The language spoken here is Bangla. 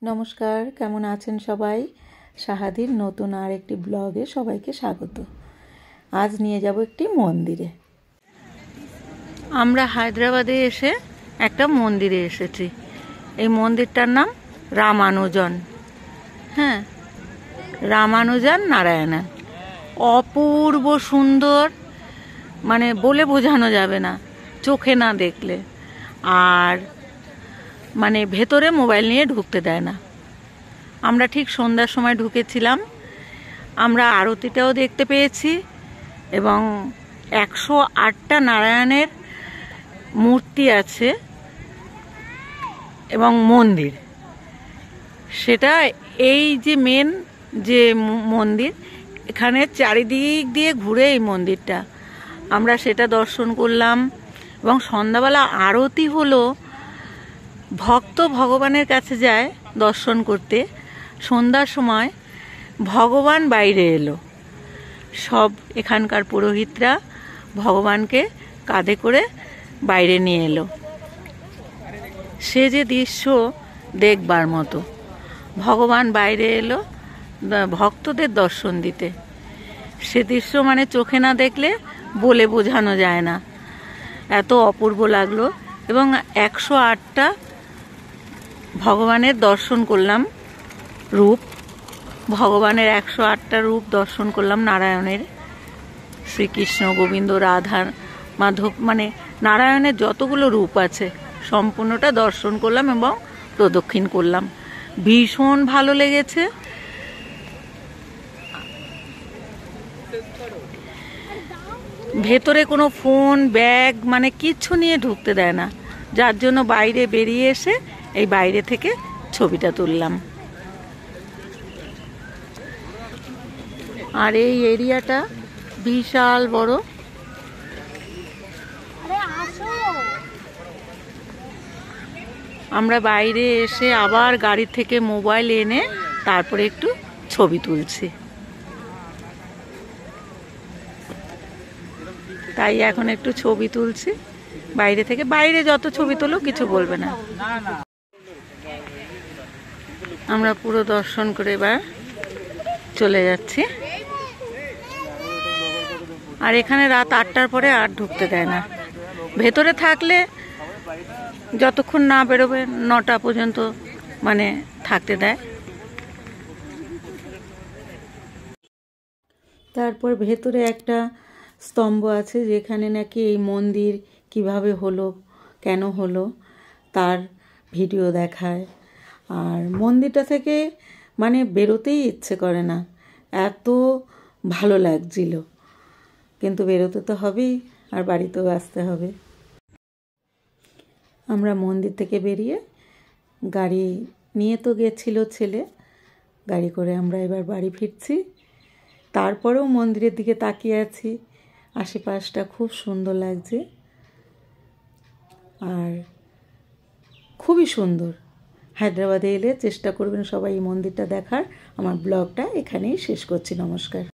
নমস্কার, কেমন আছেন সবাই? সাহাদির নতুন আর একটি ব্লগে সবাইকে স্বাগত। আজ নিয়ে যাব একটি মন্দিরে। আমরা হায়দ্রাবাদে এসে একটা মন্দিরে এসেছি। এই মন্দিরটার নাম রামানুজন। হ্যাঁ, রামানুজান নারায়ণন। অপূর্ব সুন্দর, মানে বলে বোঝানো যাবে না চোখে না দেখলে। আর মানে ভেতরে মোবাইল নিয়ে ঢুকতে দেয় না। আমরা ঠিক সন্ধ্যার সময় ঢুকেছিলাম। আমরা আরতিটাও দেখতে পেয়েছি এবং 108টা নারায়ণের মূর্তি আছে এবং মন্দির, সেটা এই যে মেন যে মন্দির, এখানে চারিদিক দিয়ে ঘুরে এই মন্দিরটা আমরা সেটা দর্শন করলাম। এবং সন্ধ্যাবেলা আরতি হলো। ভক্ত ভগবানের কাছে যায় দর্শন করতে। সন্ধ্যার সময় ভগবান বাইরে এলো। সব এখানকার পুরোহিতরা ভগবানকে কাঁধে করে বাইরে নিয়ে এলো। সে যে দৃশ্য দেখবার মতো। ভগবান বাইরে এলো ভক্তদের দর্শন দিতে। সে দৃশ্য মানে চোখে না দেখলে বলে বোঝানো যায় না, এত অপূর্ব লাগলো। এবং 108টা ভগবানের দর্শন করলাম, রূপ। ভগবানের 108টা রূপ দর্শন করলাম নারায়ণের। শ্রীকৃষ্ণ, গোবিন্দ, রাধা, মাধব, মানে নারায়ণের যতগুলো রূপ আছে সম্পূর্ণটা দর্শন করলাম এবং প্রদক্ষিণ করলাম। ভীষণ ভালো লেগেছে। ভেতরে কোনো ফোন, ব্যাগ মানে কিচ্ছু নিয়ে ঢুকতে দেয় না, যার জন্য বাইরে বেরিয়ে এসে এই বাইরে থেকে ছবিটা তুললাম। আর এই এরিয়াটা বিশাল বড়। আমরা বাইরে এসে আবার গাড়ি থেকে মোবাইল এনে তারপরে একটু ছবি তুলছি। তাই এখন একটু ছবি তুলছি বাইরে থেকে। বাইরে যত ছবি তোলো কিছু বলবে না। আমরা পুরো দর্শন করে এবার চলে যাচ্ছি। আর এখানে রাত 8টার পরে আর ঢুকতে দেয় না। ভেতরে থাকলে যতক্ষণ না বেরোবে 9টা পর্যন্ত মানে থাকতে দেয়। তারপর ভেতরে একটা স্তম্ভ আছে যেখানে নাকি এই মন্দির কিভাবে হলো, কেন হলো তার ভিডিও দেখায়। আর মন্দিরটা থেকে মানে বেরোতেই ইচ্ছে করে না, এত ভালো লাগছিল। কিন্তু বেরোতে তো হবেই, আর বাড়িতেও আসতে হবে। আমরা মন্দির থেকে বেরিয়ে গাড়ি নিয়ে তো গেছিল ছেলে, গাড়ি করে আমরা এবার বাড়ি ফিরছি। তারপরেও মন্দিরের দিকে তাকিয়ে আছি, আশেপাশটা খুব সুন্দর লাগছে আর খুবই সুন্দর। হায়দ্রাবাদে এলে চেষ্টা করবেন সবাই এই মন্দিরটা দেখার। আমার ব্লগটা এখানেই শেষ করছি। নমস্কার।